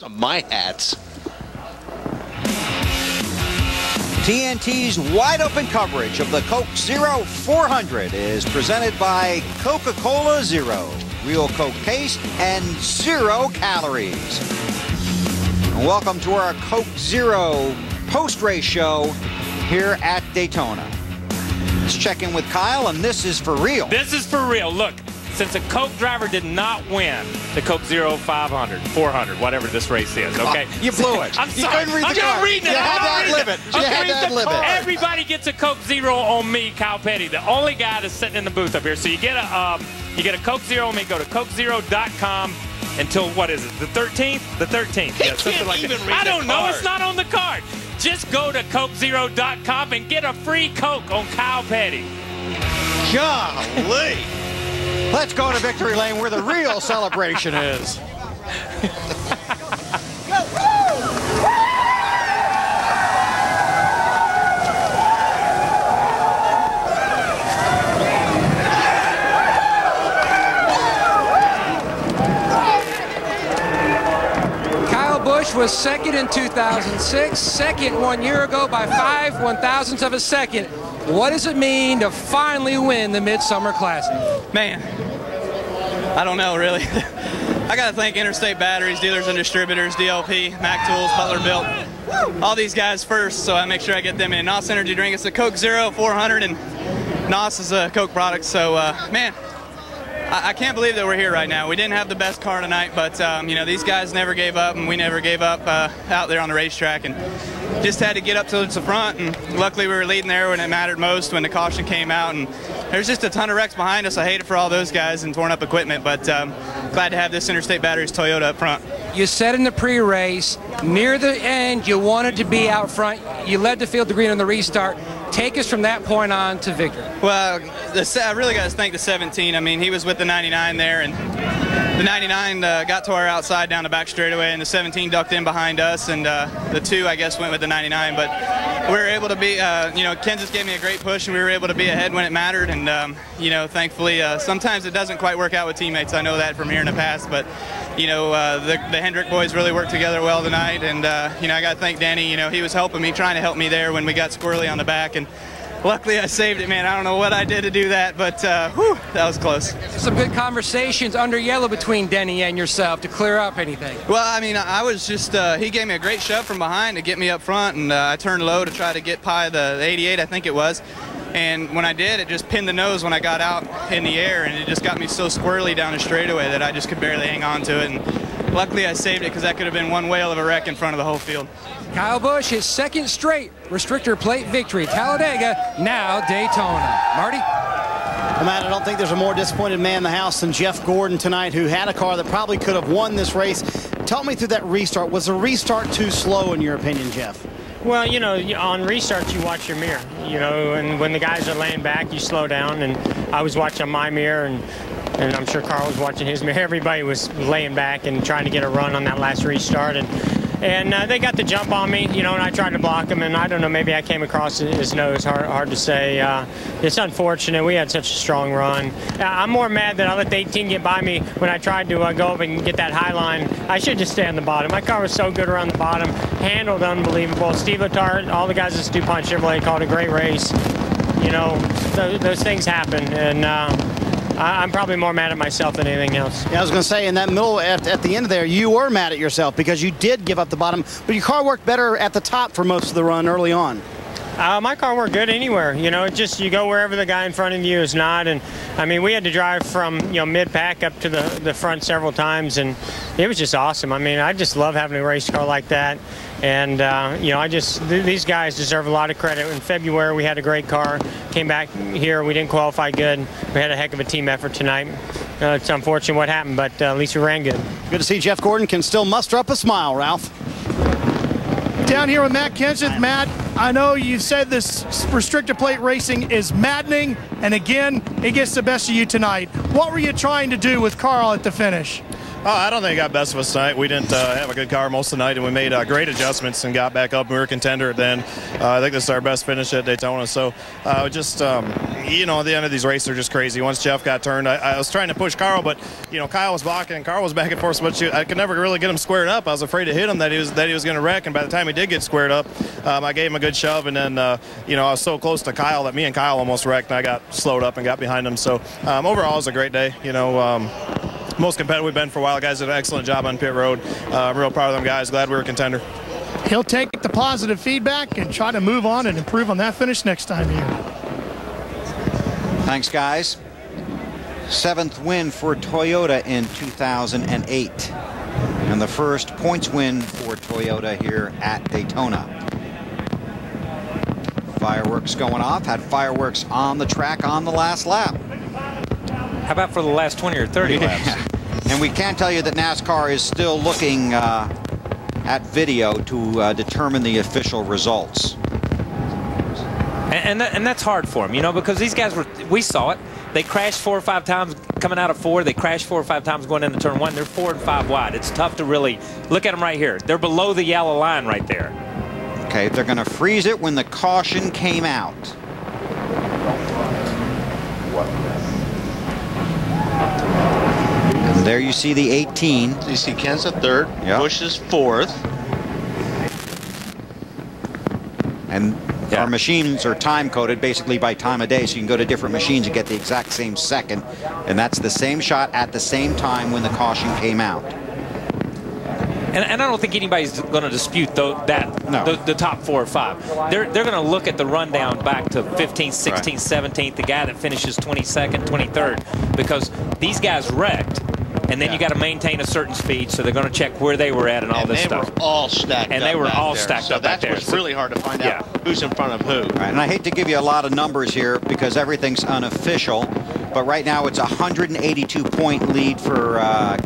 My hats. TNT's wide open coverage of the Coke Zero 400 is presented by Coca-Cola Zero. Real Coke taste and 0 calories. And welcome to our Coke Zero post-race show here at Daytona. Let's check in with Kyle, and this is for real. This is for real. Look, since a Coke driver did not win the Coke Zero 500, 400, whatever this race is, okay? Oh, you blew it. I'm sorry. You couldn't read the card. I'm reading it. You had to ad-lib it. You had to ad-lib it. Everybody gets a Coke Zero on me, Kyle Petty, the only guy that's sitting in the booth up here. So you get a Coke Zero on me. Go to CokeZero.com until, what is it, the 13th? The 13th. He yeah, something like that. I don't know. It's not on the card. Just go to CokeZero.com and get a free Coke on Kyle Petty. Golly. Let's go to Victory Lane where the real celebration is. Kyle Busch was second in 2006, second 1 year ago by 5 1/1000ths of a second. What does it mean to finally win the Midsummer Classic? Man, I don't know, really. I got to thank Interstate Batteries, Dealers and Distributors, DLP, Mac Tools, Butler Built, all these guys first, so I make sure I get them in. NOS Energy Drink, it's a Coke Zero 400, and NOS is a Coke product, so, man, I can't believe that we're here right now. We didn't have the best car tonight, but, you know, these guys never gave up, and we never gave up out there on the racetrack, and just had to get up to the front, and luckily we were leading there when it mattered most, when the caution came out, and there's just a ton of wrecks behind us. I hate it for all those guys and torn up equipment, but glad to have this Interstate Batteries Toyota up front. You said in the pre-race, near the end, you wanted to be out front. You led the field to green on the restart. Take us from that point on to victory. Well, I really got to thank the 17. I mean, he was with the 99 there, and the 99 got to our outside down the back straightaway, and the 17 ducked in behind us, and the 2, I guess, went with the 99. But we were able to be, you know, Ken just gave me a great push, and we were able to be ahead when it mattered. And, you know, thankfully, sometimes it doesn't quite work out with teammates. I know that from here in the past. But, you know, the Hendrick boys really worked together well tonight. And, you know, I got to thank Denny. You know, he was helping me, trying to help me there when we got squirrely on the back. And luckily, I saved it, man. I don't know what I did to do that, but whew, that was close. Some good conversations under yellow between Denny and yourself to clear up anything. Well, I mean, I was just, he gave me a great shove from behind to get me up front, and I turned low to try to get by the 88, I think it was. And when I did, it just pinned the nose when I got out in the air, and it just got me so squirrely down the straightaway that I just could barely hang on to it. And luckily, I saved it because that could have been one whale of a wreck in front of the whole field. Kyle Busch, his second straight restrictor plate victory. Talladega, now Daytona. Marty? Well, Matt, I don't think there's a more disappointed man in the house than Jeff Gordon tonight, who had a car that probably could have won this race. Talk me through that restart. Was the restart too slow in your opinion, Jeff? Well, you know, on restarts, you watch your mirror, you know, and when the guys are laying back, you slow down. And I was watching my mirror, and I'm sure Carl was watching his mirror. Everybody was laying back and trying to get a run on that last restart. And they got the jump on me, you know, and I tried to block him, and I don't know, maybe I came across his nose, hard to say. It's unfortunate. We had such a strong run. I'm more mad that I let the 18 get by me when I tried to go up and get that high line. I should just stay on the bottom. My car was so good around the bottom, handled unbelievable. Steve Letarte, all the guys at DuPont Chevrolet called a great race. You know, those things happen, and I'm probably more mad at myself than anything else. Yeah, I was going to say, in that middle, at the end of there, you were mad at yourself because you did give up the bottom, but your car worked better at the top for most of the run early on. My car worked good anywhere. You know, it just, you go wherever the guy in front of you is not. And I mean, we had to drive from, you know, mid-pack up to the front several times, and it was just awesome. I mean, I just love having a race car like that. And, you know, these guys deserve a lot of credit. In February, we had a great car. Came back here, we didn't qualify good. We had a heck of a team effort tonight. It's unfortunate what happened, but at least we ran good. Good to see Jeff Gordon can still muster up a smile, Ralph. Down here with Matt Kenseth. Matt, I know you said this restrictor plate racing is maddening, and again, it gets the best of you tonight. What were you trying to do with Carl at the finish? Oh, I don't think it got best of us tonight. We didn't have a good car most of the night, and we made great adjustments and got back up. We were a contender at the end. I think this is our best finish at Daytona. So just, you know, at the end of these races are just crazy. Once Jeff got turned, I was trying to push Carl, but, you know, Kyle was blocking, and Carl was back and forth so much. I could never really get him squared up. I was afraid to hit him that he was going to wreck, and by the time he did get squared up, I gave him a good shove, and then, you know, I was so close to Kyle that me and Kyle almost wrecked, and I got slowed up and got behind him. So overall, it was a great day. You know, most competitive we've been for a while. Guys did an excellent job on pit road. I'm real proud of them guys. Glad we were a contender. He'll take the positive feedback and try to move on and improve on that finish next time here. Thanks, guys. 7th win for Toyota in 2008. And the first points win for Toyota here at Daytona. Fireworks going off. Had fireworks on the track on the last lap. How about for the last 20 or 30 laps? And we can tell you that NASCAR is still looking at video to determine the official results. And that's hard for them, you know, because these guys we saw it. They crashed 4 or 5 times coming out of 4. They crashed 4 or 5 times going into turn 1. They're 4 and 5 wide. It's tough to really look at them right here. They're below the yellow line right there. Okay, they're going to freeze it when the caution came out. And there you see the 18. You see Kenseth 3rd, yep. Busch is 4th. And our machines are time coded basically by time of day, so you can go to different machines and get the exact same second. And that's the same shot at the same time when the caution came out. And I don't think anybody's going to dispute the top 4 or 5. They're going to look at the rundown back to 15th, 16th, 17th, the guy that finishes 22nd, 23rd, because these guys wrecked. And then you got to maintain a certain speed, so they're going to check where they were at and all this stuff. And they were all stacked up. And they were all stacked up back there. So that was really hard to find out who's in front of who. Right, and I hate to give you a lot of numbers here because everything's unofficial, but right now it's a 182-point lead for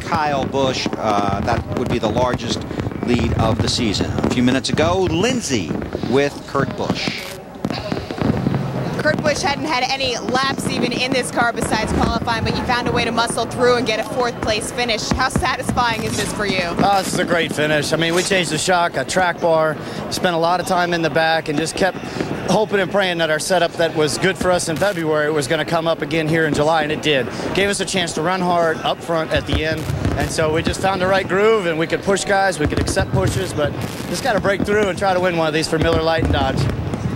Kyle Busch. That would be the largest lead of the season. A few minutes ago, Lindsay with Kurt Busch. Kurt Busch hadn't had any laps even in this car besides qualifying, but you found a way to muscle through and get a 4th place finish. How satisfying is this for you? Oh, this is a great finish. I mean, we changed the shock, a track bar, spent a lot of time in the back, and just kept hoping and praying that our setup that was good for us in February was going to come up again here in July, and it did. Gave us a chance to run hard up front at the end, and so we just found the right groove, and we could push guys, we could accept pushes, but just got to break through and try to win one of these for Miller Lite and Dodge.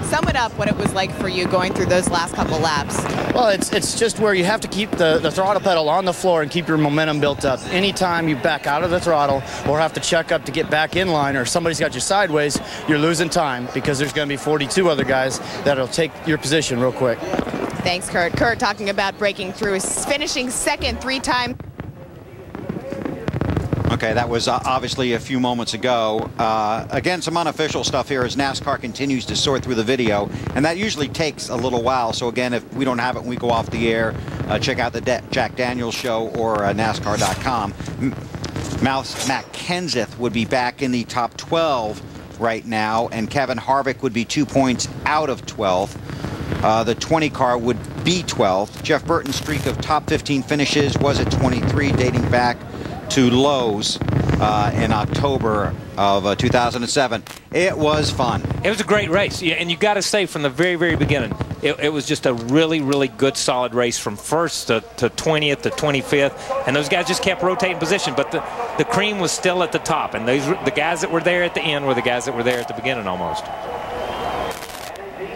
Sum it up what it was like for you going through those last couple laps. Well, it's just where you have to keep the throttle pedal on the floor and keep your momentum built up. Anytime you back out of the throttle or have to check up to get back in line or somebody's got you sideways, you're losing time because there's going to be 42 other guys that'll take your position real quick. Thanks, Kurt. Kurt talking about breaking through, finishing 2nd 3 times. Okay, that was obviously a few moments ago. Again, some unofficial stuff here as NASCAR continues to sort through the video, and that usually takes a little while. So again, if we don't have it when we go off the air, check out the Jack Daniels Show or NASCAR.com. Matt Kenseth would be back in the top 12 right now, and Kevin Harvick would be 2 points out of 12th. The 20 car would be 12th. Jeff Burton's streak of top 15 finishes was at 23, dating back to Lowe's in October of 2007. It was fun. It was a great race, and you got to say from the very, very beginning, it was just a really, really good, solid race from 1st to 20th to 25th, and those guys just kept rotating position, but the cream was still at the top, and the guys that were there at the end were the guys that were there at the beginning almost.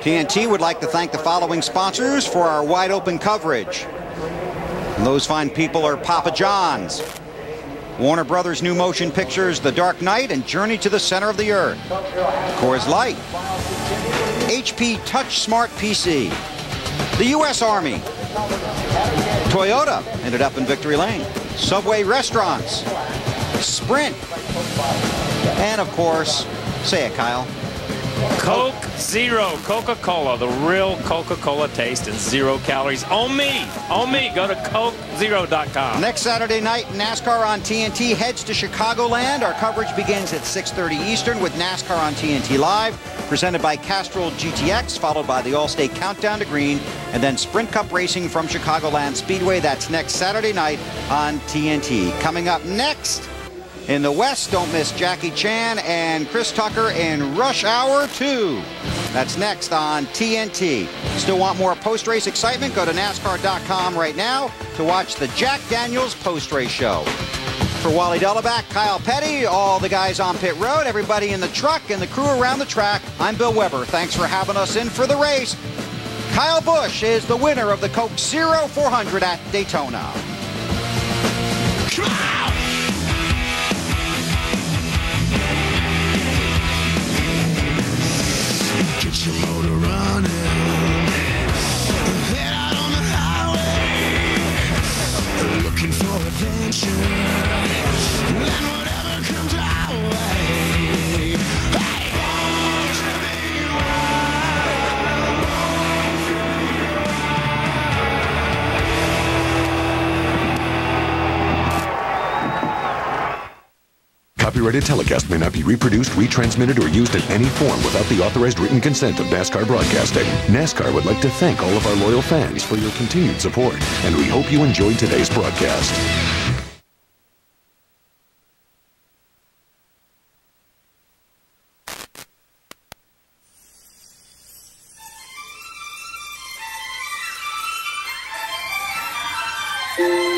TNT would like to thank the following sponsors for our wide open coverage. And those fine people are Papa John's, Warner Brothers New Motion Pictures, The Dark Knight, and Journey to the Center of the Earth. Coors Light, HP Touch Smart PC, the U.S. Army, Toyota, ended up in Victory Lane, Subway Restaurants, Sprint, and of course, say it, Kyle, Coke Zero, Coca-Cola, the real Coca-Cola taste and 0 calories. On me, go to CokeZero.com. Next Saturday night, NASCAR on TNT heads to Chicagoland. Our coverage begins at 6:30 Eastern with NASCAR on TNT Live, presented by Castrol GTX, followed by the Allstate Countdown to Green, and then Sprint Cup racing from Chicagoland Speedway. That's next Saturday night on TNT. Coming up next, in the West, don't miss Jackie Chan and Chris Tucker in Rush Hour 2. That's next on TNT. Still want more post-race excitement? Go to NASCAR.com right now to watch the Jack Daniels post-race show. For Wally Delleback, Kyle Petty, all the guys on pit road, everybody in the truck, and the crew around the track, I'm Bill Weber. Thanks for having us in for the race. Kyle Busch is the winner of the Coke Zero 400 at Daytona. Come on! Get your motor running. Head out on the highway, looking for adventure, and whatever comes our way. Hey! Copyrighted telecast may not be reproduced, retransmitted, or used in any form without the authorized written consent of NASCAR Broadcasting. NASCAR would like to thank all of our loyal fans for your continued support, and we hope you enjoyed today's broadcast. Thank you.